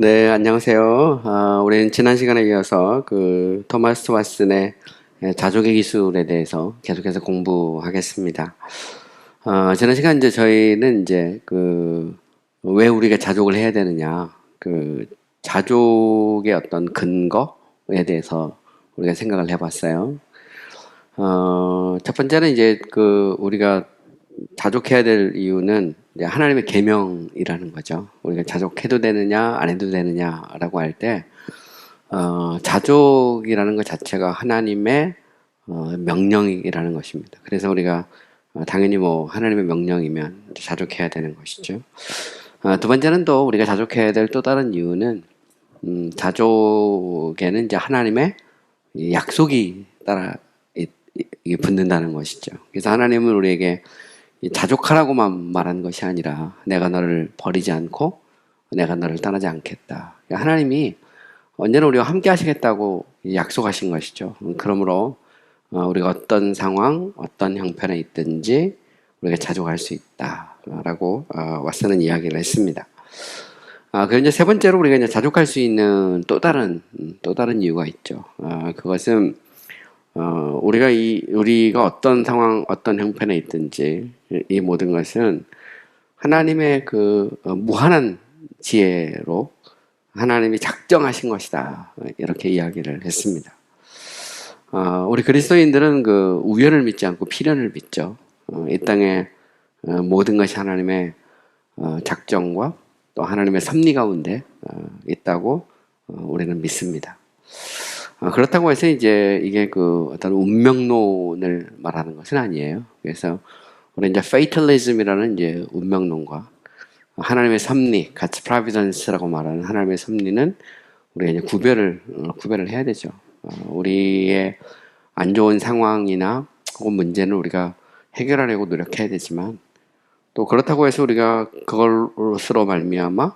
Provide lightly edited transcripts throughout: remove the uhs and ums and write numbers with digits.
네, 안녕하세요. 우리는 지난 시간에 이어서 토마스 왓슨의 자족의 기술에 대해서 계속해서 공부하겠습니다. 지난 시간 이제 저희는 이제 왜 우리가 자족을 해야 되느냐, 자족의 어떤 근거에 대해서 우리가 생각을 해봤어요. 첫 번째는 이제 우리가 자족해야 될 이유는 이제 하나님의 계명이라는 거죠. 우리가 자족해도 되느냐 안 해도 되느냐라고 할 때 자족이라는 것 자체가 하나님의 명령이라는 것입니다. 그래서 우리가 당연히 뭐 하나님의 명령이면 자족해야 되는 것이죠. 두 번째는 또 우리가 자족해야 될 또 다른 이유는 자족에는 이제 하나님의 약속이 따라 이게 붙는다는 것이죠. 그래서 하나님은 우리에게 자족하라고만 말한 것이 아니라 내가 너를 버리지 않고 내가 너를 떠나지 않겠다. 하나님이 언제나 우리와 함께 하시겠다고 약속하신 것이죠. 그러므로 우리가 어떤 상황, 어떤 형편에 있든지 우리가 자족할 수 있다라고 왓슨은 이야기를 했습니다. 그리고 이제 세 번째로 우리가 이제 자족할 수 있는 또 다른 이유가 있죠. 그것은 우리가 어떤 상황, 어떤 형편에 있든지 이 모든 것은 하나님의 무한한 지혜로 하나님이 작정하신 것이다. 이렇게 이야기를 했습니다. 우리 그리스도인들은 우연을 믿지 않고 필연을 믿죠. 이 땅에 모든 것이 하나님의 작정과 또 하나님의 섭리 가운데 있다고 우리는 믿습니다. 그렇다고 해서 이제 이게 어떤 운명론을 말하는 것은 아니에요. 그래서 우리 이제 fatalism이라는 이제 운명론과 하나님의 섭리, God's providence라고 말하는 하나님의 섭리는 우리가 이제 구별을 해야 되죠. 우리의 안 좋은 상황이나 혹은 문제는 우리가 해결하려고 노력해야 되지만 또 그렇다고 해서 우리가 그것으로 말미암아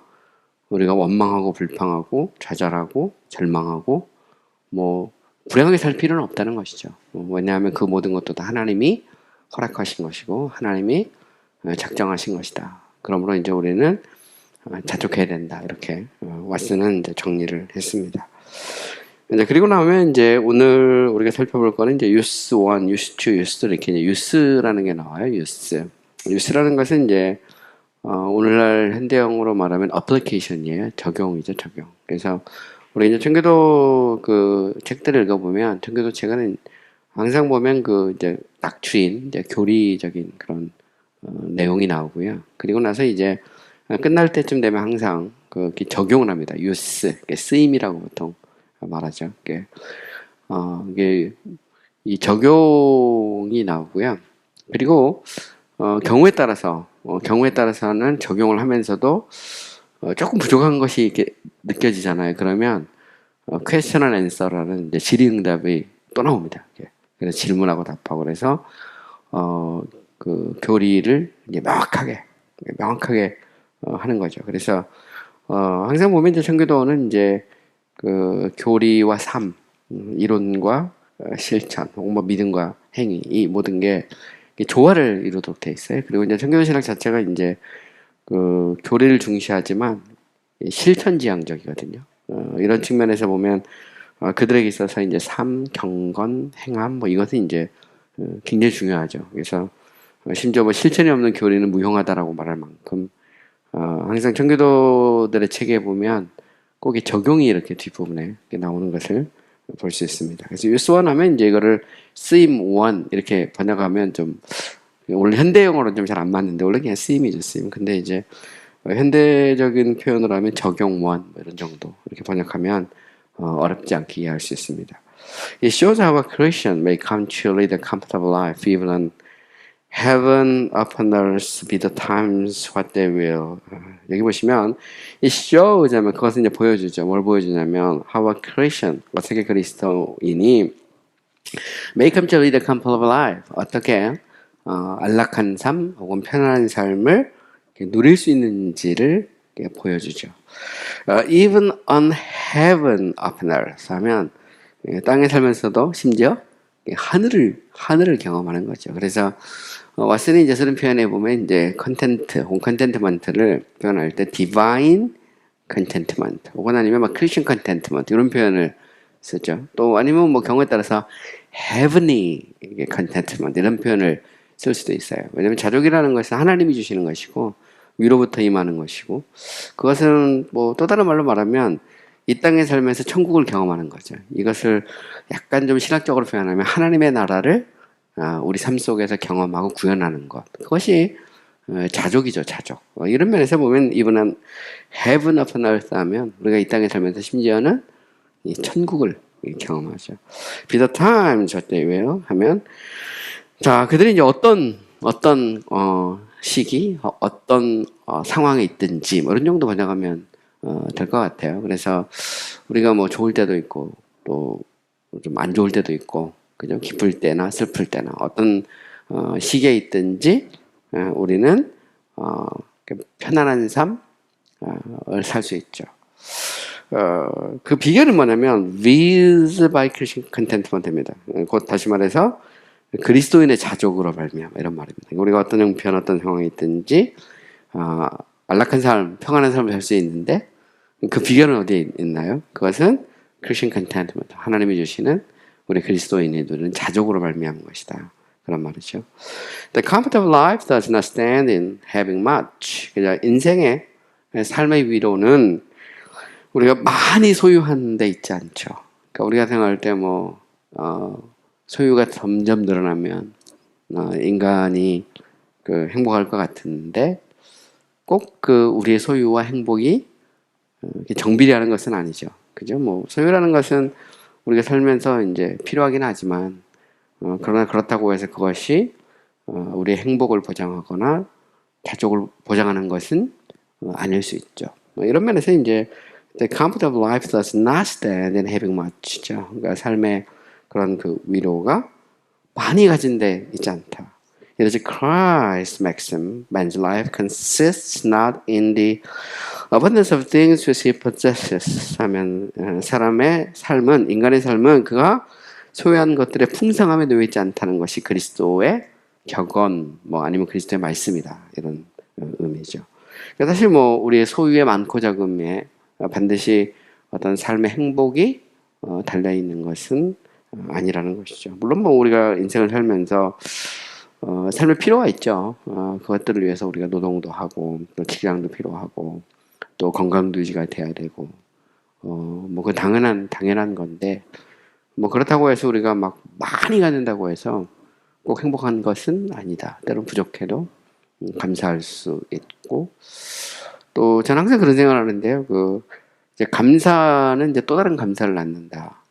우리가 원망하고 불평하고 좌절하고 절망하고 불행하게 살 필요는 없다는 것이죠. 왜냐하면 그 모든 것도 다 하나님이 허락하신 것이고 하나님이 작정하신 것이다. 그러므로 이제 우리는 자족해야 된다. 이렇게 왓슨은 이제 정리를 했습니다. 이제 그리고 나면 이제 오늘 우리가 살펴볼 거는 이제 유스 1, 유스 2, 유스 3 이렇게 이제 유스라는 게 나와요. 유스라는 것은 이제 오늘날 현대형으로 말하면 어플리케이션이에요. 적용이죠, 적용. 그래서 우리 이제 청교도 책들을 읽어보면 청교도 책은 항상 보면 이제 닥트린, 이제 교리적인 그런 내용이 나오고요. 그리고 나서 이제 끝날 때쯤 되면 항상 적용을 합니다. 유스, 쓰임이라고 보통 말하죠. 이게 이 적용이 나오고요. 그리고 경우에 따라서는 적용을 하면서도 조금 부족한 것이 이렇게 느껴지잖아요. 그러면 question and answer라는 이제 질의응답이 또 나옵니다. 그래서 질문하고 답하고 그래서 교리를 이제 명확하게 하는 거죠. 그래서 항상 보면 이제 청교도는 이제 교리와 삶, 이론과 실천, 혹은 믿음과 행위 이 모든 게 조화를 이루도록 돼 있어요. 그리고 이제 청교도 신학 자체가 이제 교리를 중시하지만 실천지향적이거든요. 이런 측면에서 보면 그들에게 있어서 이제 삶, 경건, 행함 이것은 이제 굉장히 중요하죠. 그래서 심지어 실천이 없는 교리는 무용하다라고 말할 만큼 항상 청교도들의 책에 보면 꼭 이 적용이 이렇게 뒷부분에 이렇게 나오는 것을 볼 수 있습니다. 그래서 유스원 하면 이제 이거를 쓰임 원 이렇게 번역하면 좀 원래 현대용어로는 좀 잘 안 맞는데 원래 그냥 쓰임이죠, 쓰임. 근데 이제 현대적인 표현으로 하면 적용원 이런 정도 이렇게 번역하면 어렵지 않게 이해할 수 있습니다. It shows how a Christian may come to lead a comfortable life even on heaven upon earth be the times what they will. 여기 보시면 it shows 하면 그것은 이제 보여주죠. 뭘 보여주냐면 how a Christian 어떻게 그리스도인이 may come to lead a comfortable life 어떻게 안락한 삶 혹은 편안한 삶을 누릴 수 있는지를 보여주죠. Even on heaven upon earth 하면 땅에 살면서도 심지어 하늘을 경험하는 거죠. 그래서 왓슨이 이제 쓰는 표현에 보면 이제 컨텐트먼트를 표현할 때 divine contentment 혹은 아니면 막 Christian contentment 이런 표현을 쓰죠. 또 아니면 뭐 경우에 따라서 heavenly contentment 이런 표현을 쓸 수도 있어요. 왜냐하면 자족이라는 것은 하나님이 주시는 것이고 위로부터 임하는 것이고 그것은 뭐 또 다른 말로 말하면 이 땅의 삶에서 천국을 경험하는 거죠. 이것을 약간 좀 신학적으로 표현하면 하나님의 나라를 우리 삶 속에서 경험하고 구현하는 것. 그것이 자족이죠, 자족. 이런 면에서 보면 이분은 heaven upon earth 하면 우리가 이 땅에 살면서 심지어는 이 천국을 경험하죠. Be the time 저때 왜요? 하면 자 그들이 이제 어떤 시기, 어떤 상황에 있든지 뭐 이런 정도 번역하면 될 것 같아요. 그래서 우리가 뭐 좋을 때도 있고 또 좀 안 좋을 때도 있고 그죠? 기쁠 때나 슬플 때나 어떤 시기에 있든지 우리는 편안한 삶을 살 수 있죠. 그 비결은 뭐냐면 with by Christian contentment입니다. 곧 다시 말해서 그리스도인의 자족으로 말미암아 이런 말입니다. 우리가 어떤 형편 어떤 상황에 있든지 안락한 삶, 평안한 삶을 살 수 있는데 그 비결은 어디에 있나요? 그것은 Christian contentment, 하나님이 주시는 우리 그리스도인이 누리는 자족으로 말미암은 것이다. 그런 말이죠. The comfort of life does not stand in having much. 그냥 인생의 삶의 위로는 우리가 많이 소유한 데 있지 않죠. 그러니까 우리가 생각할 때 소유가 점점 늘어나면 인간이 행복할 것 같은데 꼭 우리의 소유와 행복이 정비례하는 것은 아니죠. 그죠? 뭐 소유라는 것은 우리가 살면서 이제 필요하긴 하지만 그러나 그렇다고 해서 그것이 우리의 행복을 보장하거나 자족을 보장하는 것은 아닐 수 있죠. 이런 면에서 이제 The comfort of life does not stand in having much죠. 그러니까 삶의 그런 위로가 많이 가진 데 있지 않다. It is Christ's maxim. Man's life consists not in the abundance of things which he possesses. 하면 사람의 삶은 인간의 삶은 그가 소유한 것들의 풍성함에 놓여 있지 않다는 것이 그리스도의 격언, 뭐 아니면 그리스도의 말씀이다 이런 의미죠. 그러니까 사실 뭐 우리의 소유의 많고 적음에 반드시 어떤 삶의 행복이 달려 있는 것은 아니라는 것이죠. 물론 뭐 우리가 인생을 살면서 삶의 필요가 있죠. 그것들을 위해서 우리가 노동도 하고 또 직장도 필요하고 또 건강도 유지가 돼야 되고 뭐 그 당연한 건데 뭐 그렇다고 해서 우리가 막 많이 갖는다고 해서 꼭 행복한 것은 아니다. 때론 부족해도 감사할 수 있고 또 저는 항상 그런 생각을 하는데요. 이제 감사는 이제 또 다른 감사를 낳는다.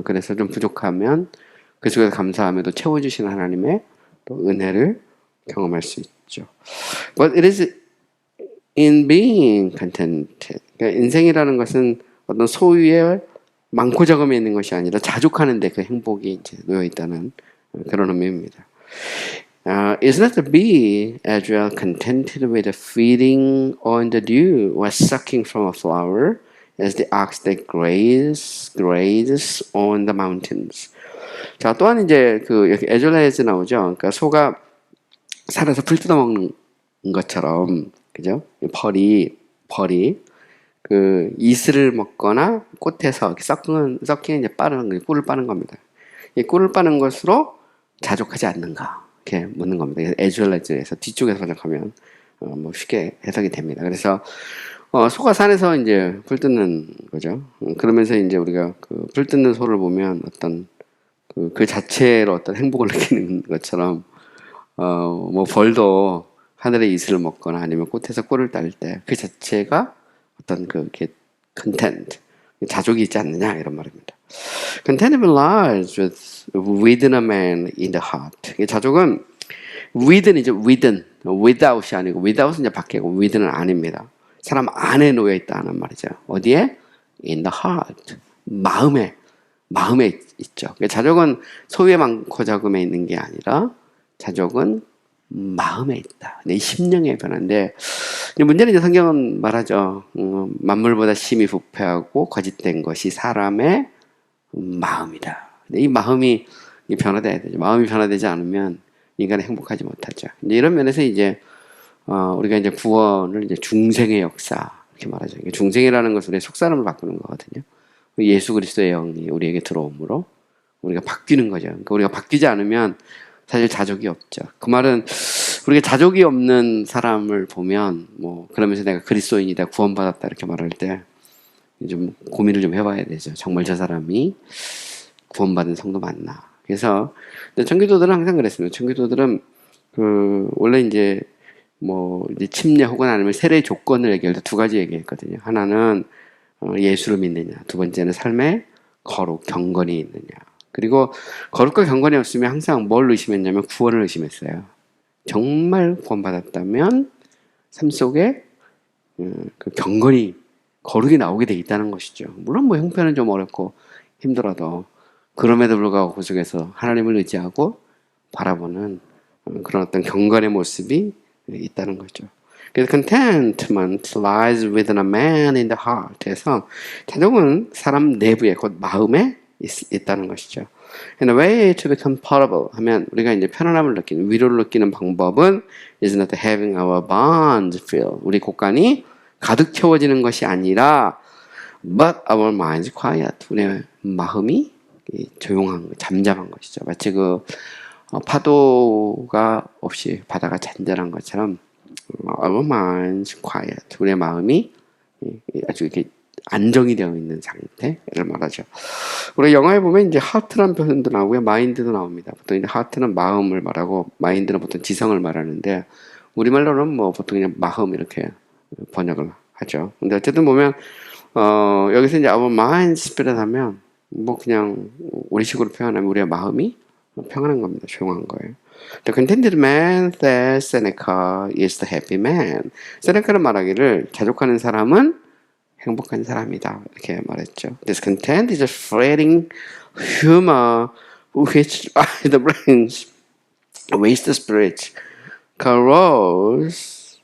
그래서 좀 부족하면 그 속에서 감사함에도 채워주시는 하나님의 또 은혜를 경험할 수 있죠. But it is in being contented. 그러니까 인생이라는 것은 어떤 소유의 많고 적음에 있는 것이 아니라 자족하는데 그 행복이 이제 놓여 있다는 그런 의미입니다. Is not to be as well contented with feeding on the dew or sucking from a flower as the ox that grazes on the mountains. 자, 또한 이제 여기 에졸라에서 나오죠. 그러니까 소가 살아서 풀 뜯어 먹는 것처럼, 그죠? 벌이 이슬을 먹거나 꽃에서 섞이는 이제 꿀을 빠는 겁니다. 이 꿀을 빠는 것으로 자족하지 않는가? 이렇게 묻는 겁니다. 에졸라에서 뒤쪽에서 번역하면 뭐 쉽게 해석이 됩니다. 그래서 소가 산에서 이제 풀 뜯는 거죠. 그러면서 이제 우리가 풀 뜯는 소를 보면 어떤 그 자체로 어떤 행복을 느끼는 것처럼 뭐 벌도 하늘의 이슬을 먹거나 아니면 꽃에서 꿀을 딸 때 그 자체가 어떤 이렇게 content 자족이 있지 않느냐 이런 말입니다. Contentment lies within a man in the heart. 자족은 within이죠. without이 아니고 without은 이제 밖이고 within은 아닙니다. 사람 안에 놓여 있다는 말이죠. 어디에? In the heart. 마음에 있죠. 자족은 소유에 많고 적음에 있는 게 아니라 자족은 마음에 있다. 내 심령의 변화인데 문제는 이제 성경은 말하죠. 만물보다 심히 부패하고 거짓된 것이 사람의 마음이다. 근데 이 마음이 변화돼야 되죠. 마음이 변화되지 않으면 인간은 행복하지 못하죠. 이제 이런 면에서 이제 우리가 이제 구원을 이제 중생의 역사 이렇게 말하죠. 중생이라는 것은 우리의 속사람을 바꾸는 거거든요. 예수 그리스도의 영이 우리에게 들어옴으로 우리가 바뀌는 거죠. 그러니까 우리가 바뀌지 않으면 사실 자족이 없죠. 그 말은 우리가 자족이 없는 사람을 보면 뭐 그러면서 내가 그리스도인이다, 구원받았다 이렇게 말할 때 좀 고민을 좀 해봐야 되죠. 정말 저 사람이 구원받은 성도 맞나? 그래서 근데 청교도들은 항상 그랬습니다. 청교도들은 원래 이제 뭐 이제 침례 혹은 아니면 세례 조건을 얘기할 때 두 가지 얘기했거든요. 하나는 예수를 믿느냐, 두 번째는 삶의 거룩, 경건이 있느냐. 그리고 거룩과 경건이 없으면 항상 뭘 의심했냐면 구원을 의심했어요. 정말 구원받았다면 삶 속에 그 경건이, 거룩이 나오게 돼 있다는 것이죠. 물론 뭐 형편은 좀 어렵고 힘들어도 그럼에도 불구하고 그 속에서 하나님을 의지하고 바라보는 그런 어떤 경건의 모습이 있다는 거죠. 그래서 contentment lies within a man in the heart. 그래서 자족은 사람 내부에, 곧 마음에 있다는 것이죠. And the way to become comfortable 하면 우리가 이제 편안함을 느끼는, 위로를 느끼는 방법은 is not having our bonds filled. 우리 곳간이 가득 채워지는 것이 아니라 but our minds quiet. 우리의 마음이 조용한, 잠잠한 것이죠. 마치 파도가 없이 바다가 잔잔한 것처럼 our minds quiet. 우리의 마음이 아주 이렇게 안정이 되어 있는 상태를 말하죠. 우리 영화에 보면 이제 하트라는 표현도 나오고요, 마인드도 나옵니다. 보통 이제 하트는 마음을 말하고 마인드는 보통 지성을 말하는데 우리말로는 뭐 보통 그냥 마음 이렇게 번역을 하죠. 근데 어쨌든 보면 여기서 이제 our mind spirit 하면 뭐 그냥 우리식으로 표현하면 우리의 마음이 평안한 겁니다. 조용한 거예요. The contented man, says Seneca, is the happy man. 세네카는 말하기를 자족하는 사람은 행복한 사람이다 이렇게 말했죠. Discontent is a fretting humor which the brains waste the spirit, corrodes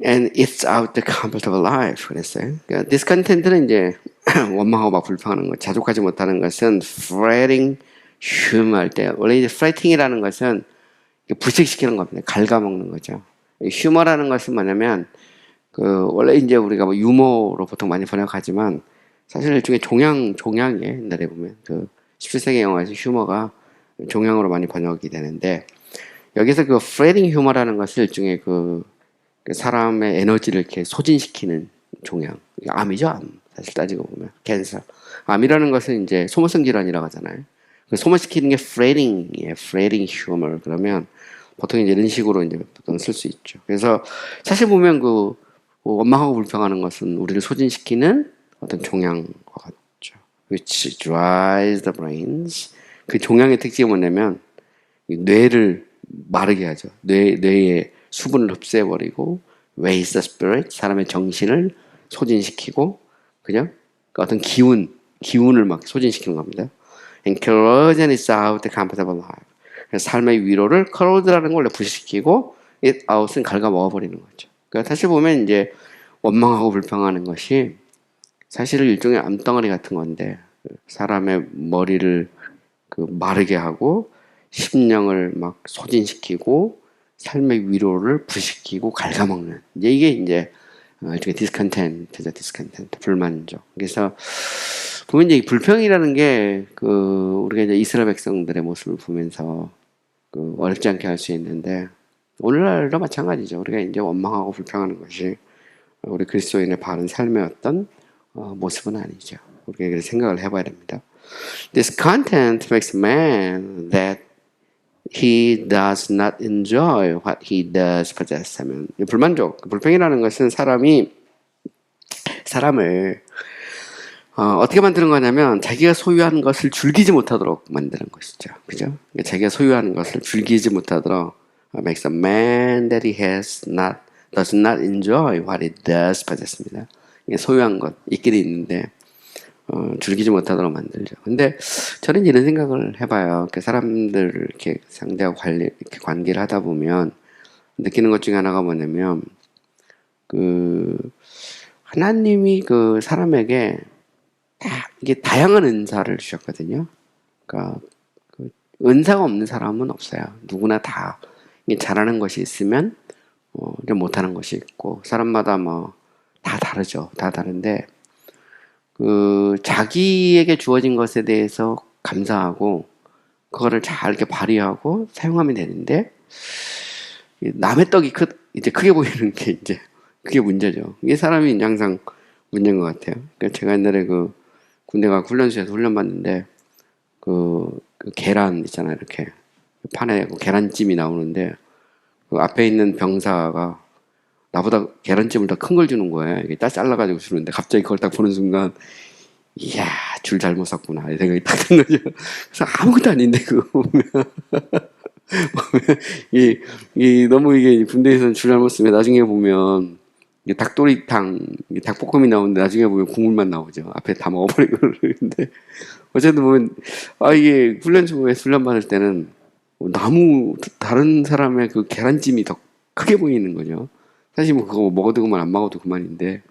and eats out the comfort of life. 그랬어요. 그러니까 discontent는 이제 원망하고 막 불평하는 것, 자족하지 못하는 것은 fretting humor 할 때 원래 이제 fretting이라는 것은 불식시키는 겁니다. 갉아먹는 거죠. 휴머라는 것은 뭐냐면 원래 이제 우리가 뭐 유머로 보통 많이 번역하지만 사실 일종의 종양이에요. 옛날에 보면 17세기 영화에서 휴머가 종양으로 많이 번역이 되는데 여기서 fretting humor라는 것은 일종의 그 사람의 에너지를 이렇게 소진시키는 종양. 암이죠, 암. 사실 따지고 보면 캔서. 암이라는 것은 이제 소모성 질환이라고 하잖아요. 소모시키는 게 fretting이에요. fretting humor. 그러면 보통 이제 이런 식으로 이제 보통 쓸 수 있죠. 그래서 사실 보면 원망하고 불평하는 것은 우리를 소진시키는 어떤 종양과 같죠. Which dries the brains. 그 종양의 특징이 뭐냐면 뇌를 마르게 하죠. 뇌의 수분을 흡수해버리고 waste the spirit. 사람의 정신을 소진시키고 그냥 어떤 기운을 막 소진시키는 겁니다. And corrosion is out the comfortable life. 삶의 위로를 corrode라는 걸 원래 부식시키고 it out은 갉아먹어버리는 거죠. 그러니까 사실 보면 이제 원망하고 불평하는 것이 사실은 일종의 암덩어리 같은 건데 사람의 머리를 마르게 하고 심령을 막 소진시키고 삶의 위로를 부식시키고 갉아먹는 이게 이제 일종의 discontent죠. discontent 불만족. 그래서 보면 이제 불평이라는 게 우리가 이제 이스라엘 백성들의 모습을 보면서 어렵지 않게 할 수 있는데 오늘날도 마찬가지죠. 우리가 이제 원망하고 불평하는 것이 우리 그리스도인의 바른 삶의 어떤 모습은 아니죠. 우리가 그렇게 생각을 해봐야 됩니다. Discontent makes man that he does not enjoy what he does possess 하면 불만족, 불평이라는 것은 사람을 어떻게 만드는 거냐면 자기가 소유한 것을 즐기지 못하도록 만드는 것이죠. 그죠? 그러니까 자기가 소유하는 것을 즐기지 못하도록 makes a man that he does not enjoy what he does possess입니다. 소유한 것 있긴 있는데 즐기지 못하도록 만들죠. 근데 저는 이런 생각을 해봐요. 사람들을 이렇게 상대하고 이렇게 관계를 하다 보면 느끼는 것 중에 하나가 뭐냐면 하나님이 사람에게 이게 다양한 은사를 주셨거든요. 그러니까 은사가 없는 사람은 없어요. 누구나 다 잘하는 것이 있으면 좀 못하는 것이 있고, 사람마다 뭐 다 다르죠. 다 다른데, 자기에게 주어진 것에 대해서 감사하고, 그거를 잘 이렇게 발휘하고 사용하면 되는데, 남의 떡이 이제 크게 보이는 게 이제, 그게 문제죠. 이게 사람이 이제 항상 문제인 것 같아요. 그러니까 제가 옛날에 군대 가 훈련소에서 훈련받는데, 그 계란 있잖아요. 이렇게. 판에 계란찜이 나오는데, 그 앞에 있는 병사가 나보다 계란찜을 더 큰 걸 주는 거예요. 이게 딱 잘라가지고 주는데 갑자기 그걸 딱 보는 순간 이야 줄 잘못 샀구나 이 생각이 딱 든 거죠. 그래서 아무것도 아닌데 그거 보면 이 너무 이게 군대에서는 줄 잘못 쓰면 나중에 보면 이게 닭도리탕, 닭볶음이 나오는데 나중에 보면 국물만 나오죠. 앞에 다 먹어버리고 그러는데 어쨌든 보면 이게 훈련소에 훈련 받을 때는 너무 다른 사람의 그 계란찜이 더 크게 보이는 거죠. 사실 뭐 그거 먹어도 그만 안 먹어도 그만인데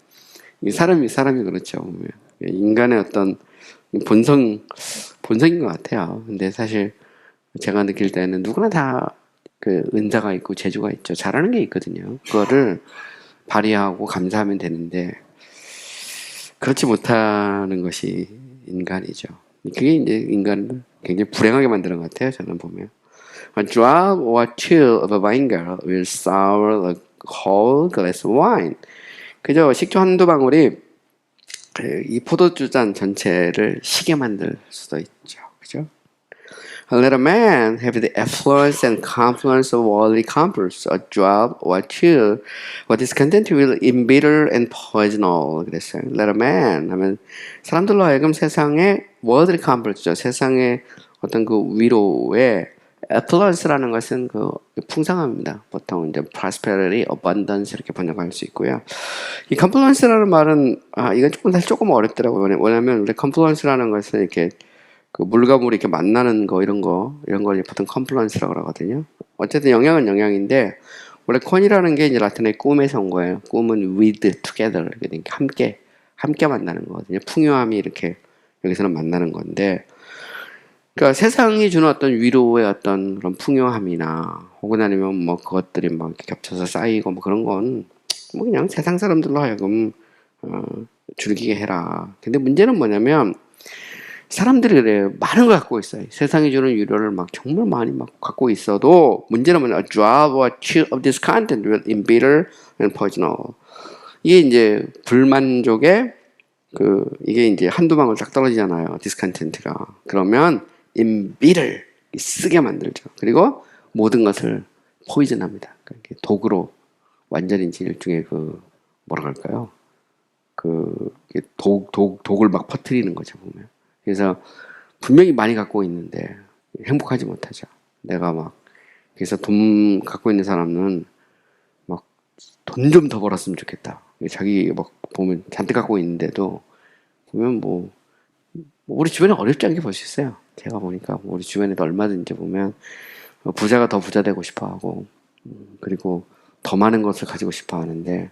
이 사람이 그렇죠. 보면. 인간의 어떤 본성인 것 같아요. 근데 사실 제가 느낄 때는 누구나 다 그 은사가 있고 재주가 있죠. 잘하는 게 있거든요. 그거를 발휘하고 감사하면 되는데 그렇지 못하는 것이 인간이죠. 그게 이제 인간을 굉장히 불행하게 만드는 것 같아요. 저는 보면. A drop or two of a vinegar will sour the whole glass of wine. 그저 식초 한두 방울이 이 포도주 잔 전체를 시게 만들 수도 있죠. 그죠? Let a man have the affluence and confluence of worldly comforts. A drop or two, what is content will embitter and poison all. 그랬어요. Let a man 하면 사람들로 하여금 세상의 worldly comforts죠. 세상의 어떤 그 위로에 affluence라는 것은 그 풍성함입니다. 보통 이제 prosperity, abundance 이렇게 번역할 수 있고요. 이 confluence라는 말은 이건 사실 조금 어렵더라고요. 왜냐하면 원래 confluence라는 것은 이렇게 그 물과 물이 이렇게 만나는 거 이런 걸 보통 confluence라고 하거든요. 어쨌든 영향은 영향인데 원래 con이라는 게 이제 라틴의 꿈에서 온 거예요. 꿈은 with, together 이렇게 함께 만나는 거거든요. 풍요함이 이렇게 여기서는 만나는 건데. 그러니까 세상이 주는 어떤 위로의 어떤 그런 풍요함이나 혹은 아니면 뭐 그것들이 막 이렇게 겹쳐서 쌓이고 뭐 그런 건 뭐 그냥 세상 사람들로 하여금 즐기게 해라. 근데 문제는 뭐냐면 사람들이 그래요. 많은 걸 갖고 있어요. 세상이 주는 위로를 막 정말 많이 막 갖고 있어도 문제는 뭐냐? A drop or two of this content will embitter and poison all. 이게 이제 불만족의 이게 이제 한두 방울 딱 떨어지잖아요. 디스컨텐트가. 그러면 embitter 쓰게 만들죠. 그리고 모든 것을 포이즌합니다. 그러니까 독으로 완전히 이제 일종의 뭐라 그럴까요? 독을 막 퍼뜨리는 거죠, 보면. 그래서 분명히 많이 갖고 있는데 행복하지 못하죠. 그래서 돈 갖고 있는 사람은 막 돈 좀 더 벌었으면 좋겠다. 자기 막 보면 잔뜩 갖고 있는데도 보면 뭐 우리 주변에 어렵지 않게 볼 수 있어요. 제가 보니까 우리 주변에도 얼마든지 보면 부자가 더 부자 되고 싶어 하고 그리고 더 많은 것을 가지고 싶어 하는데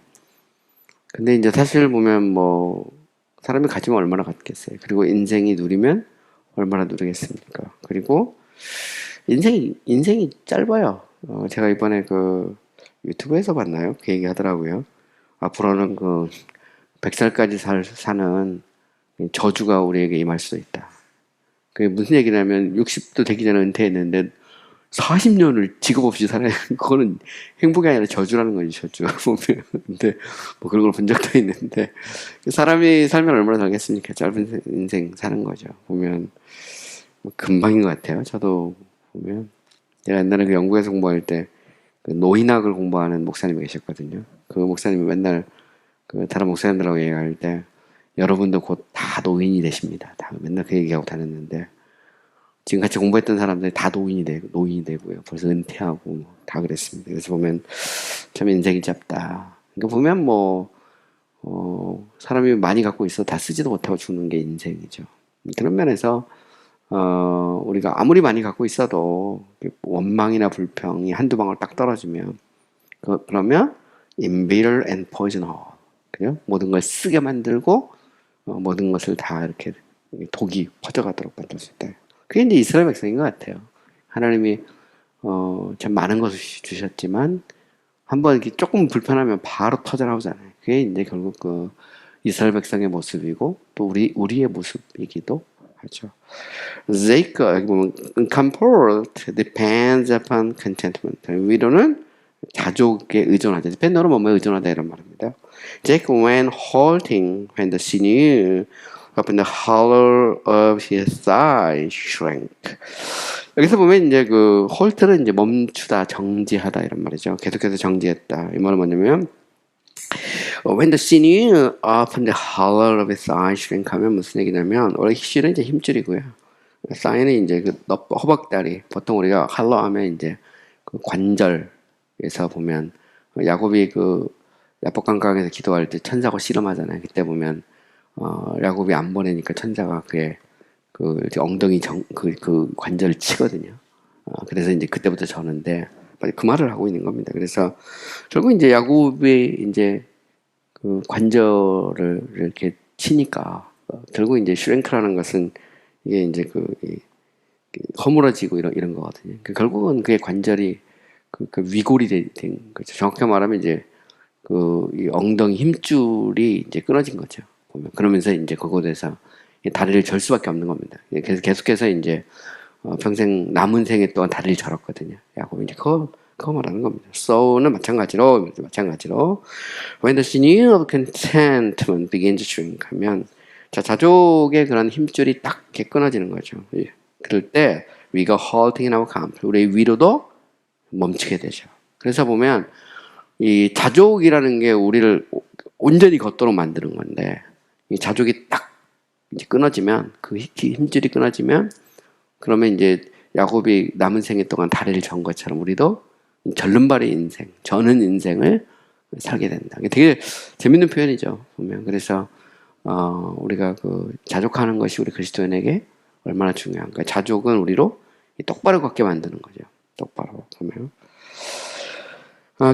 근데 이제 사실 보면 뭐 사람이 가지면 얼마나 갖겠어요. 그리고 인생이 누리면 얼마나 누리겠습니까? 그리고 인생이 짧아요. 제가 이번에 유튜브에서 봤나요? 그 얘기 하더라고요. 앞으로는 100살까지 사는 저주가 우리에게 임할 수도 있다. 그게 무슨 얘기냐면 60도 되기 전에 은퇴했는데 40년을 직업 없이 살아야 그거는 행복이 아니라 저주라는 거지 저주 보면 근데 뭐 그런 걸 본 적도 있는데 사람이 살면 얼마나 살겠습니까? 짧은 인생 사는 거죠. 보면 뭐 금방인 것 같아요. 저도 보면 제가 옛날에 영국에서 공부할 때 노인학을 공부하는 목사님이 계셨거든요. 그 목사님이 맨날 다른 목사님들하고 얘기할 때 여러분도 곧 다 노인이 되십니다. 다 맨날 그 얘기하고 다녔는데 지금 같이 공부했던 사람들이 다 노인이 되고요. 벌써 은퇴하고 다 그랬습니다. 그래서 보면 참 인생이 짧다. 그러니까 보면 사람이 많이 갖고 있어 다 쓰지도 못하고 죽는 게 인생이죠. 그런 면에서 우리가 아무리 많이 갖고 있어도 원망이나 불평이 한두 방울 딱 떨어지면 그러면 embitter and poison all. 그죠? 모든 걸 쓰게 만들고 모든 것을 다 이렇게 독이 퍼져가도록 만들 수 있다. 그게 이제 이스라엘 백성인 것 같아요. 하나님이 참 많은 것을 주셨지만 한번 이렇게 조금 불편하면 바로 터져 나오잖아요. 그게 이제 결국 그 이스라엘 백성의 모습이고 또 우리의 모습이기도 하죠. Jacob 여기 보면 comfort depends upon contentment. 위로는 자족에 의존하다. depend는 뭐뭐에 의존하다 이런 말입니다. Jacob went halting when the sinew upon the hollow of his thigh shrank. 여기서 보면 이제 그 halt는 이제 멈추다, 정지하다 이런 말이죠. 계속해서 정지했다. 이 말은 뭐냐면 when the sinew upon the hollow of his thigh shrank 하면 무슨 얘기냐면 원래 히실은 이제 힘줄이고요. 사인은 이제 그 허벅다리. 보통 우리가 할로 하면 이제 그 관절에서 보면 야곱이 그 야복강강에서 기도할 때 천사가 씨름하잖아요. 그때 보면 야곱이 안 보내니까 천사가 그의 그 엉덩이 그 관절을 치거든요. 그래서 이제 그때부터 저는데 그 말을 하고 있는 겁니다. 그래서 결국 이제 야곱이 이제 그 관절을 이렇게 치니까 결국 이제 슈랭크라는 것은 이게 이제 허물어지고 이런 거거든요. 결국은 그의 관절이 그 위골이 된 거죠. 정확히 말하면 이제 이 엉덩이 힘줄이 이제 끊어진 거죠. 보면 그러면서 이제 그곳에서 다리를 절 수밖에 없는 겁니다. 그래서 계속해서 이제 평생 남은 생애 동안 다리를 절었거든요. 야곱이 이제 그거 말하는 겁니다. So는 마찬가지로 when the sinew of contentment begins to shrink 하면 자 자족의 그런 힘줄이 딱 이렇게 끊어지는 거죠. 그럴 때 위가 halting in our camp 우리의 위로도 멈추게 되죠. 그래서 보면 이 자족이라는 게 우리를 온전히 걷도록 만드는 건데 이 자족이 딱 이제 끊어지면 그 힘줄이 끊어지면 그러면 이제 야곱이 남은 생애 동안 다리를 전 것처럼 우리도 절름발의 인생, 저는 인생을 살게 된다. 되게 재밌는 표현이죠. 보면 그래서 우리가 그 자족하는 것이 우리 그리스도인에게 얼마나 중요한가. 자족은 우리로 똑바로 걷게 만드는 거죠. 똑바로 보면.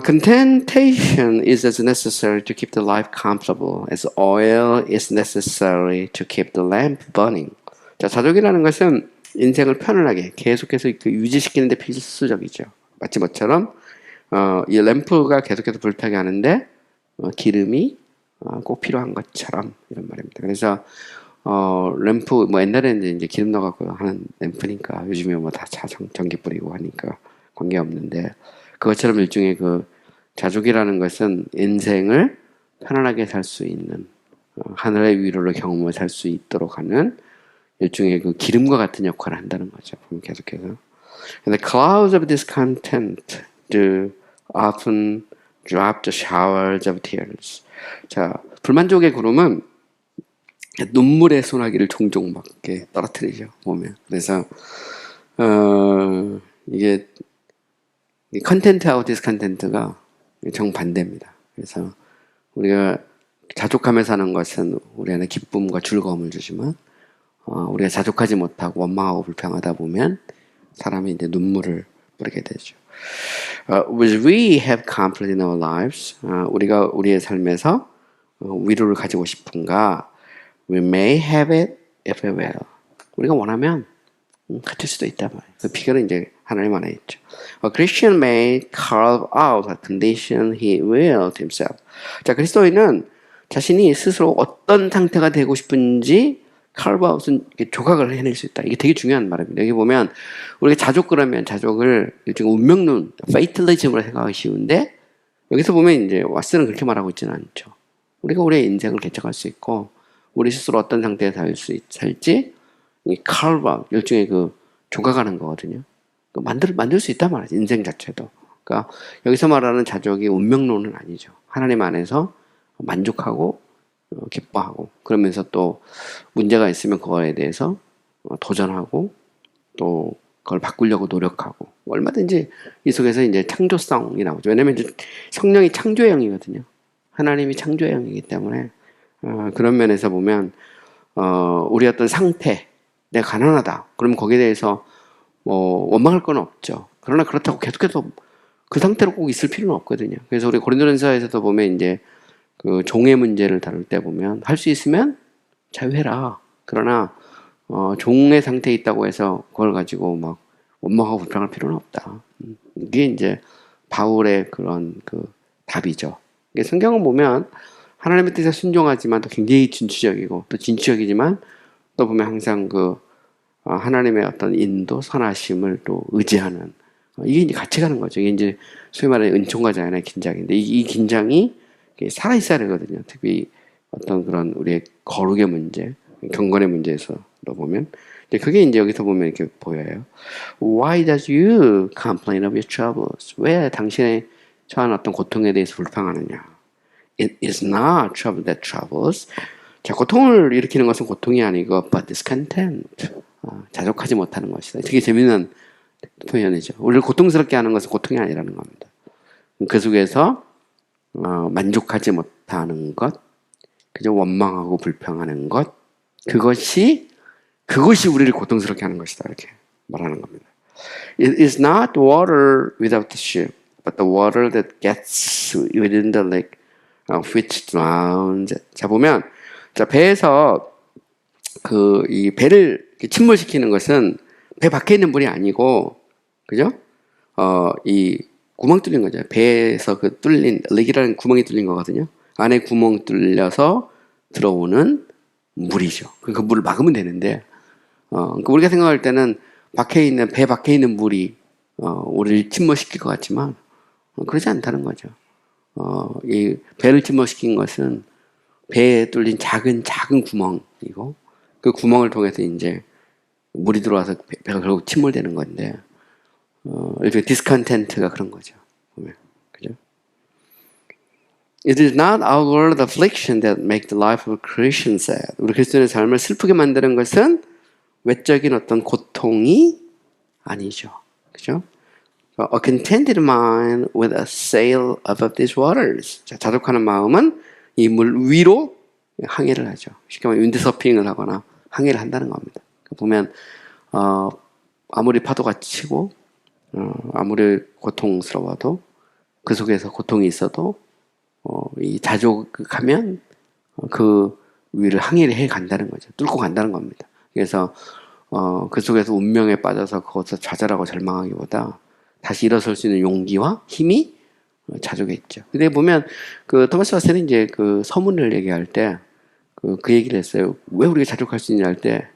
Contentation is as necessary to keep the life comfortable as oil is necessary to keep the lamp burning. 자, 자족이라는 것은 인생을 편안하게 계속해서 유지시키는 데 필수적이죠. 마치 뭐처럼 이 램프가 계속해서 불타게 하는데 기름이 꼭 필요한 것처럼 이런 말입니다. 그래서 램프 뭐 옛날에는 이제 기름 넣어갖고 하는 램프니까 요즘에 뭐 다 전기 뿌리고 하니까 관계 없는데 그것처럼 일종의 그 자족이라는 것은 인생을 편안하게 살 수 있는 하늘의 위로를 경험을 살 수 있도록 하는 일종의 그 기름과 같은 역할을 한다는 거죠. 계속해서. And the clouds of discontent do often drop the showers of tears. 자, 불만족의 구름은 눈물의 소나기를 종종 막 이렇게 떨어뜨리죠. 보면. 그래서 이게 컨텐트하고 디스컨텐트가 정반대입니다. 그래서 우리가 자족하며 사는 것은 우리 안에 기쁨과 즐거움을 주지만 우리가 자족하지 못하고 원망하고 불평하다 보면 사람이 이제 눈물을 뿌리게 되죠. Which we have conflict in our lives. 우리가 우리의 삶에서 위로를 가지고 싶은가? We may have it if we will. 우리가 원하면 가질 수도 있단 말이에요. 그 비결은 이제 하나님 안에 있죠. A Christian may carve out a condition he willed himself. 자, 그리스도인은 자신이 스스로 어떤 상태가 되고 싶은지 carve out은 조각을 해낼 수 있다. 이게 되게 중요한 말입니다. 여기 보면 우리가 자족 그러면 자족을 일종의 운명론, fatalism으로 생각하기 쉬운데 여기서 보면 이제 왓슨은 그렇게 말하고 있지는 않죠. 우리가 우리의 인생을 개척할 수 있고 우리 스스로 어떤 상태에 살지 이 carve out, 일종의 그 조각하는 거거든요. 만들 수 있단 말이죠. 인생 자체도. 그러니까 여기서 말하는 자족이 운명론은 아니죠. 하나님 안에서 만족하고 기뻐하고 그러면서 또 문제가 있으면 그거에 대해서 도전하고 또 그걸 바꾸려고 노력하고 얼마든지 이 속에서 이제 창조성이 나오죠. 왜냐하면 성령이 창조형이거든요. 하나님이 창조형이기 때문에 그런 면에서 보면 우리 어떤 상태 내가 가난하다. 그러면 거기에 대해서 원망할 건 없죠. 그러나 그렇다고 계속해서 그 상태로 꼭 있을 필요는 없거든요. 그래서 우리 고린도전서에서도 보면 이제 그 종의 문제를 다룰 때 보면 할 수 있으면 자유해라. 그러나 종의 상태에 있다고 해서 그걸 가지고 막 원망하고 불평할 필요는 없다. 이게 이제 바울의 그런 그 답이죠. 성경을 보면 하나님의 뜻에 순종하지만 또 굉장히 진취적이고 또 진취적이지만 또 보면 항상 하나님의 어떤 인도, 선하심을 또 의지하는 이게 이제 같이 가는 거죠. 이게 이제 소위 말하는 은총과 자연의 긴장인데 이 긴장이 살아 있어야 되거든요. 특히 어떤 그런 우리의 거룩의 문제, 경건의 문제에서도 보면 그게 이제 여기서 보면 이렇게 보여요. Why does you complain of your troubles? 왜 당신의 처한 어떤 고통에 대해서 불평하느냐? It is not trouble that troubles. 자, 고통을 일으키는 것은 고통이 아니고 but discontent. 자족하지 못하는 것이다. 되게 재미있는 표현이죠. 우리를 고통스럽게 하는 것은 고통이 아니라는 겁니다. 그 속에서 만족하지 못하는 것, 그저 원망하고 불평하는 것, 그것이 우리를 고통스럽게 하는 것이다. 이렇게 말하는 겁니다. It is not water without the ship, but the water that gets within the lake, which drowns. 자, 보면, 배에서 이 배를 침몰시키는 것은 배 밖에 있는 물이 아니고, 그죠? 이 구멍 뚫린 거죠. 배에서 뚫린, 렉이라는 구멍이 뚫린 거거든요. 안에 구멍 뚫려서 들어오는 물이죠. 그 물을 막으면 되는데, 그러니까 우리가 생각할 때는 배 밖에 있는 물이, 우리를 침몰시킬 것 같지만, 그러지 않다는 거죠. 이 배를 침몰시킨 것은 배에 뚫린 작은 구멍이고, 그 구멍을 통해서 이제 물이 들어와서 배가 결국 침몰되는 건데, 일종의 디스컨텐트가 그런 거죠. 보면. 그죠? It is not outward affliction that make the life of a Christian sad. 우리 그리스도인의 삶을 슬프게 만드는 것은 외적인 어떤 고통이 아니죠. 그죠? A contented mind with a sail above these waters. 자, 자족하는 마음은 이 물 위로 항해를 하죠. 쉽게 말하면 윈드서핑을 하거나 항해를 한다는 겁니다. 보면 아무리 파도가 치고 아무리 고통스러워도 그 속에서 고통이 있어도 이 자족하면 그 위를 항해를 해 간다는 거죠. 뚫고 간다는 겁니다. 그래서 그 속에서 운명에 빠져서 그것을 좌절하고 절망하기보다 다시 일어설 수 있는 용기와 힘이 자족에 있죠. 근데 보면 토마스 바세는 이제 서문을 얘기할 때 그 얘기를 했어요. 왜 우리가 자족할 수 있냐 할 때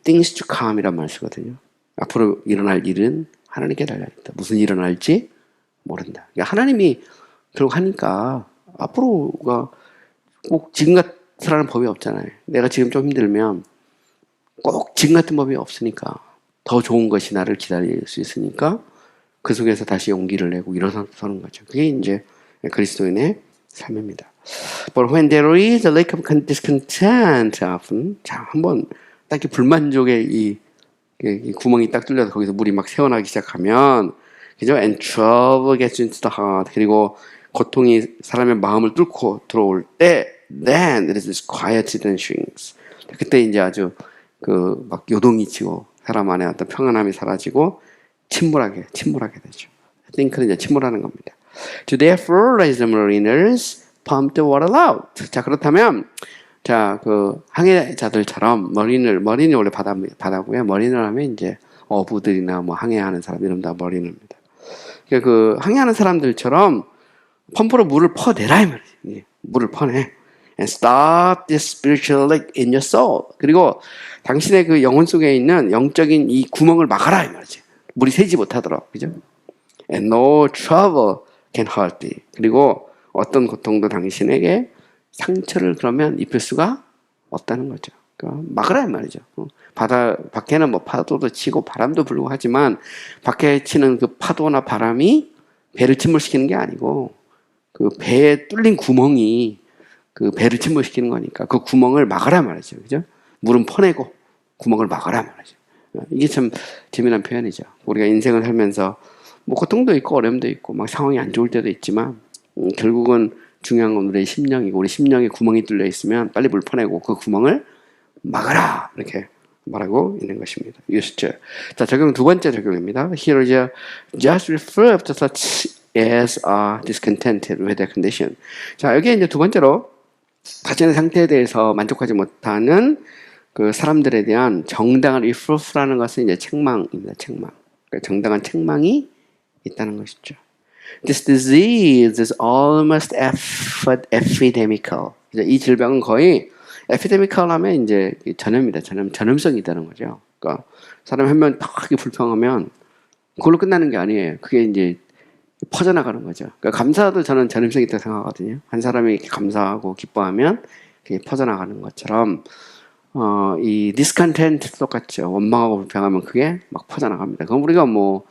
things to come이란 말 쓰거든요. 앞으로 일어날 일은 하나님께 달려있다. 무슨 일이 일어날지 모른다. 그러니까 하나님이 결국 하니까 앞으로가 꼭 지금 같으라는 법이 없잖아요. 내가 지금 좀 힘들면 꼭 지금 같은 법이 없으니까 더 좋은 것이 나를 기다릴 수 있으니까 그 속에서 다시 용기를 내고 일어서는 거죠. 그게 이제 그리스도인의 삶입니다. But when there is a lack of discontent, often, 자, 한번 딱 불만족의 이 구멍이 딱 뚫려서 거기서 물이 막 새어나기 시작하면, 그죠? And trouble gets into the heart. 그리고 고통이 사람의 마음을 뚫고 들어올 때, then there is this quiet tensions. 그때 이제 아주 막 요동이 치고 사람 안에 어떤 평안함이 사라지고 침몰하게 되죠. think는 이제 침몰하는 겁니다. To therefore, as the mariners pump the water out. 자, 그렇다면, 항해자들처럼 머린이 원래 바다고요. 머린을 하면 이제 어부들이나 뭐 항해하는 사람 이런 다 머린입니다. 그러니까 항해하는 사람들처럼 펌프로 물을 퍼내라 이 말이에요. 물을 퍼내. And stop this spiritual leak in your soul. 그리고 당신의 영혼 속에 있는 영적인 이 구멍을 막아라 이 말이죠. 물이 새지 못하도록, 그죠? And no trouble can hurt thee. 그리고 어떤 고통도 당신에게 상처를 그러면 입힐 수가 없다는 거죠. 그러니까 막으라 이 말이죠. 바다 밖에는 뭐 파도도 치고 바람도 불고 하지만 밖에 치는 그 파도나 바람이 배를 침몰시키는 게 아니고 배에 뚫린 구멍이 배를 침몰시키는 거니까 그 구멍을 막으라 말이죠. 그죠? 물은 퍼내고 구멍을 막으라 말이죠. 이게 참 재미난 표현이죠. 우리가 인생을 살면서 뭐 고통도 있고 어려움도 있고 막 상황이 안 좋을 때도 있지만 결국은 중요한 건 우리의 심령이고 우리 심령에 구멍이 뚫려 있으면 빨리 물 퍼내고 그 구멍을 막아라 이렇게 말하고 있는 것입니다. used. 자, 적용 두 번째 적용입니다. Here is just refer to such as are discontented with their condition. 자, 여기에 이제 두 번째로 자신의 상태에 대해서 만족하지 못하는 사람들에 대한 정당한 reproof라는 것은 이제 책망입니다. 책망. 그러니까 정당한 책망이 있다는 것이죠. This disease is almost epidemical. 이 질병은 거의 epidemical 하면 이제 전염이다. 전염성이 있다는 거죠. 그러니까 사람 한 명 딱 불평하면 그걸로 끝나는 게 아니에요. 그게 이제 퍼져나가는 거죠. 그러니까 감사도 저는 전염성이 있다고 생각하거든요. 한 사람이 이렇게 감사하고 기뻐하면 그게 퍼져나가는 것처럼 이 discontent 똑같죠. 원망하고 불평하면 그게 막 퍼져나갑니다. 그럼 우리가 뭐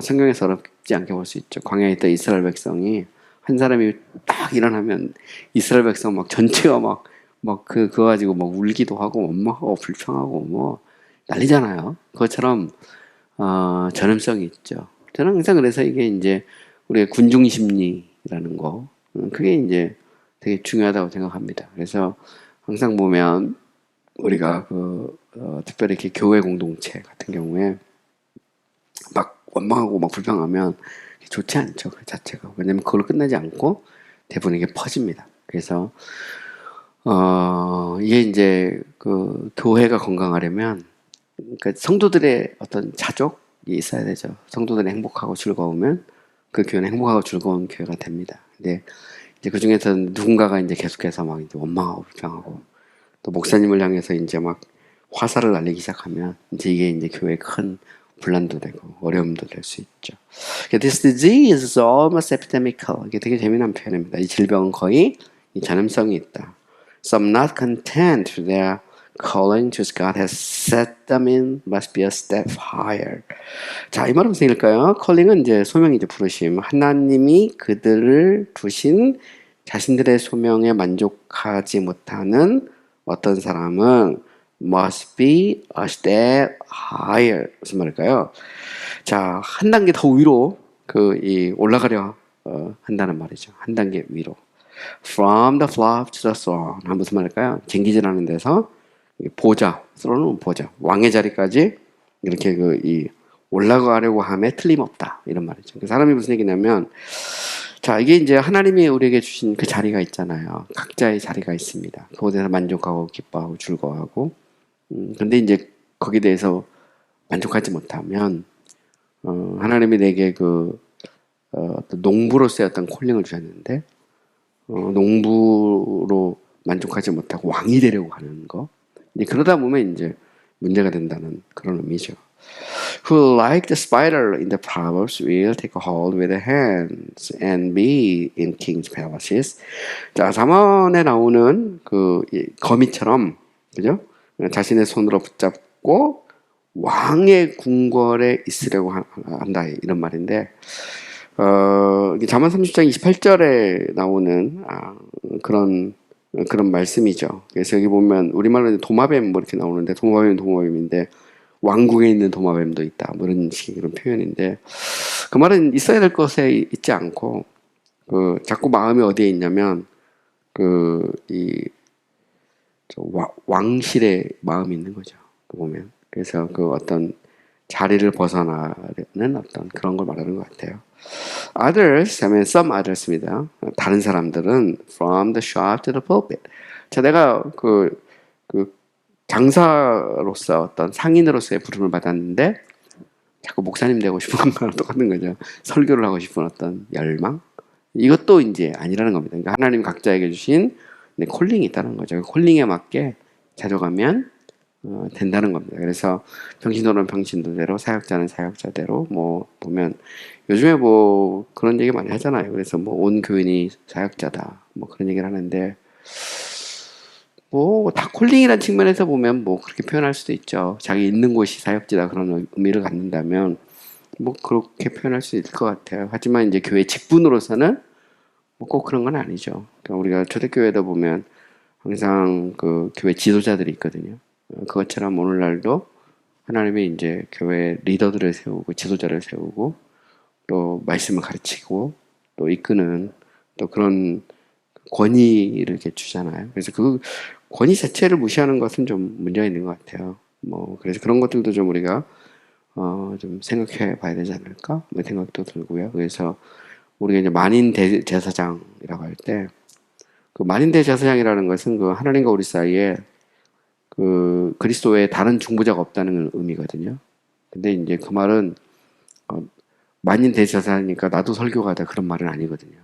성경에서 어렵지 않게 볼 수 있죠. 광야에 있던 이스라엘 백성이 한 사람이 딱 일어나면 이스라엘 백성 막 전체가 그거 가지고 막 울기도 하고 원망하고 불평하고 뭐 난리잖아요. 그것처럼 전염성이 있죠. 저는 항상 그래서 이게 이제 우리의 군중 심리라는 거 그게 이제 되게 중요하다고 생각합니다. 그래서 항상 보면 우리가 특별히 이렇게 교회 공동체 같은 경우에 막 원망하고 막 불평하면 좋지 않죠. 그 자체가. 왜냐면 그걸로 끝나지 않고 대부분 이게 퍼집니다. 그래서 이게 이제 그 교회가 건강하려면 그러니까 성도들의 어떤 자족이 있어야 되죠. 성도들이 행복하고 즐거우면 그 교회는 행복하고 즐거운 교회가 됩니다. 근데 이제 그 중에서 누군가가 이제 계속해서 막 이제 원망하고 불평하고 또 목사님을 향해서 이제 막 화살을 날리기 시작하면 이제 이게 이제 교회에 큰 분란도 되고 어려움도 될 수 있죠. This disease is almost epidemical. 이게 되게 재미난 표현입니다. 이 질병은 거의 이 전염성이 있다. Some not content with their calling to God has set them in must be a step higher. 자, 이 말은 무슨 얘기일까요? calling은 이제 소명이죠, 부르심. 하나님이 그들을 두신 자신들의 소명에 만족하지 못하는 어떤 사람은 must be a step higher. 무슨 말일까요? 자, 한 단계 더 위로 올라가려 한다는 말이죠. 한 단계 위로. From the flock to the throne. 무슨 말일까요? 쟁기질하는 데서 보좌, throne은 보좌, 왕의 자리까지 이렇게 올라가려고 함에 틀림없다. 이런 말이죠. 그 사람이 무슨 얘기냐면, 자, 이게 이제 하나님이 우리에게 주신 그 자리가 있잖아요. 각자의 자리가 있습니다. 그곳에서 만족하고 기뻐하고 즐거워하고. 근데 이제 거기에 대해서 만족하지 못하면, 하나님이 내게 어떤 농부로서의 어떤 콜링을 주셨는데, 농부로 만족하지 못하고 왕이 되려고 하는 거. 그러다 보면 이제 문제가 된다는 그런 의미죠. Who like the spider in the Proverbs will take a hold with their hands and be in king's palaces. 자, 잠언에 나오는 거미처럼, 그죠? 자신의 손으로 붙잡고 왕의 궁궐에 있으려고 한다. 이런 말인데, 잠언 30장 28절에 나오는 그런 말씀이죠. 그래서 여기 보면 우리말로는 도마뱀 뭐 이렇게 나오는데 도마뱀인데 왕궁에 있는 도마뱀도 있다. 뭐 이런 식의 그런 표현인데 그 말은 있어야 될 것에 있지 않고 자꾸 마음이 어디에 있냐면 왕실의 마음이 있는 거죠. 보면 그래서 어떤 자리를 벗어나는 어떤 그런 걸 말하는 것 같아요. Others 하면 some others입니다. 다른 사람들은 from the shop to the pulpit. 자, 내가 장사로서 어떤 상인으로서의 부름을 받았는데 자꾸 목사님 되고 싶은 거랑 똑같은 거죠. 설교를 하고 싶은 어떤 열망. 이것도 이제 아니라는 겁니다. 그러니까 하나님 각자에게 주신 콜링이 있다는 거죠. 콜링에 맞게 자족하면 된다는 겁니다. 그래서 병신도는 병신도대로 사역자는 사역자대로 뭐 보면 요즘에 뭐 그런 얘기 많이 하잖아요. 그래서 뭐 온 교인이 사역자다 뭐 그런 얘기를 하는데 뭐 다 콜링이라는 측면에서 보면 뭐 그렇게 표현할 수도 있죠. 자기 있는 곳이 사역지다 그런 의미를 갖는다면 뭐 그렇게 표현할 수 있을 것 같아요. 하지만 이제 교회 직분으로서는 뭐 꼭 그런 건 아니죠. 그러니까 우리가 초대교회다 보면 항상 교회 지도자들이 있거든요. 그것처럼 오늘날도 하나님이 이제 교회 리더들을 세우고 지도자를 세우고 또 말씀을 가르치고 또 이끄는 또 그런 권위를 이렇게 주잖아요. 그래서 그 권위 자체를 무시하는 것은 좀 문제가 있는 것 같아요. 뭐 그래서 그런 것들도 좀 우리가 좀 생각해 봐야 되지 않을까? 뭐 생각도 들고요. 그래서 우리가 이제 만인 대제사장이라고 할 때 그 만인 대제사장이라는 것은 하나님과 우리 사이에 그리스도의 다른 중보자가 없다는 의미거든요. 근데 이제 그 말은 만인 대제사장이니까 나도 설교가다 그런 말은 아니거든요.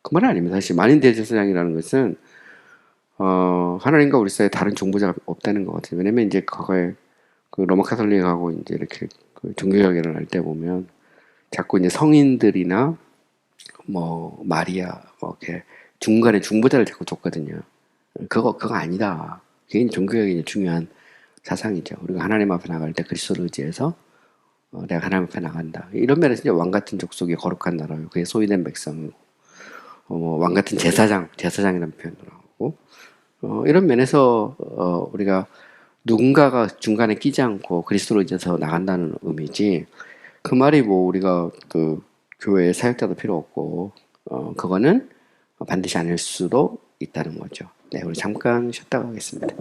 그 말은 아닙니다. 사실 만인 대제사장이라는 것은 하나님과 우리 사이에 다른 중보자가 없다는 것 같아요. 왜냐면 이제 과거에 그 로마 카톨릭하고 이제 이렇게 그 종교개혁을 할 때 보면 자꾸 이제 성인들이나 뭐 마리아 뭐 이렇게 중간에 중보자를 자꾸 줬거든요. 그거 아니다. 그게 종교개혁의 중요한 사상이죠. 우리가 하나님 앞에 나갈 때 그리스도를 의지해서 내가 하나님 앞에 나간다. 이런 면에서 이제 왕 같은 족속이 거룩한 나라요. 그게 소유된 백성이고 뭐왕 같은 제사장이라는 표현도 나오고 이런 면에서 우리가 누군가가 중간에 끼지 않고 그리스도로 이제서 나간다는 의미지. 그 말이 뭐 우리가 그 교회 사역자도 필요 없고 그거는 반드시 아닐 수도 있다는 거죠. 네, 우리 잠깐 쉬었다 가겠습니다.